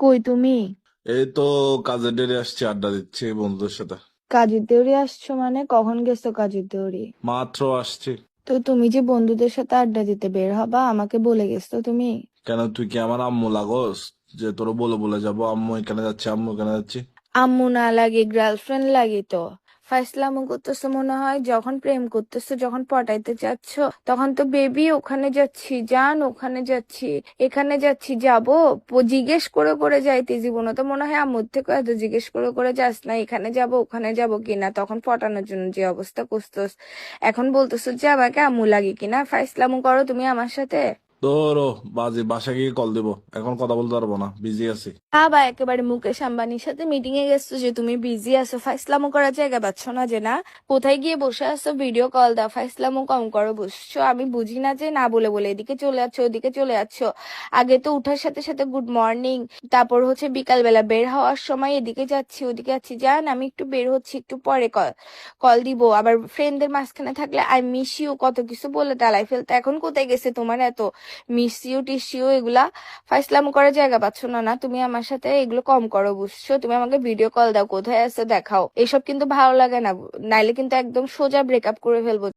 কই তুমি? এই তো কাজে ডেরে আসছি, আড্ডা দিচ্ছি বন্ধুদের সাথে। কাজের দেউরি আসছো মানে কখন গেছো কাজের দেউরি? মাত্র আসছি। তো তুমি যে বন্ধুদের সাথে আড্ডা দিতে বের হবা আমাকে বলে গেছো তুমি? কেন, তুই কি আমার আম্মু লাগোস যে তোর বলে বলে যাবো আম্মু এখানে যাচ্ছি আম্মু এখানে যাচ্ছি? আম্মু না লাগে, গার্লফ্রেন্ড লাগে তো। ফাইসলামো করতেছো মনে হয়, যখন প্রেম করতেছো, যখন পটাইতে চাচ্ছ, তখন তো বেবি ওখানে যাচ্ছি, জান ওখানে যাচ্ছি, এখানে যাচ্ছি, যাবো জিজ্ঞেস করে করে যাইতে জীবনে তো মনে হয় আম্মুর থেকে এত জিজ্ঞেস করে করে যাস না, এখানে যাব ওখানে যাব কিনা, তখন পটানোর জন্য যে অবস্থা করতেছ, এখন বলতেছো যে আমাকে আম্মু লাগে কিনা। ফাইসলামো করো তুমি আমার সাথে। তোরও বাজে, বাসা গিয়ে কল দেবো, এখন কথা বলতে পারবো না, বিজি আছি। বা একেবারে মুকেশ আম্বানির সাথে মিটিং এ গেছো যে তুমি বিজি আছো, ফাইসলামো করার জায়গা পাচ্ছ না যে? না, কোথায় গিয়ে বসে আছো? ভিডিও কল দাও, ফাইসলামো কম করো বসছো। আমি বুঝি না যে না বলে বলে এদিকে চলে যাচ্ছ ওদিকে চলে যাচ্ছ। আগে তো উঠার সাথে সাথে গুড মর্নিং, তারপর হচ্ছে বিকাল বেলা বের হওয়ার সময় এদিকে যাচ্ছি ওদিকে যাচ্ছি, জান আমি একটু বের হচ্ছি, একটু পরে কল কল দিব। আবার ফ্রেন্ডদের মাঝখানে থাকলে আই মিস ইউ কত কিছু বলে টালাই ফেলতে। এখন কোথায় গেছে তোমার এত মিস ইউ টিস ইউ এগুলা? ফাইসলামো করার জায়গা পাচ্ছ না? না, তুমি আমার সাথে এগুলো কম করো বুঝছো? তুমি আমাকে ভিডিও কল দাও, কোথায় আছে দেখাও। এসব কিন্তু ভালো লাগে না, নাইলে কিন্তু একদম সোজা ব্রেকআপ করে ফেলবো।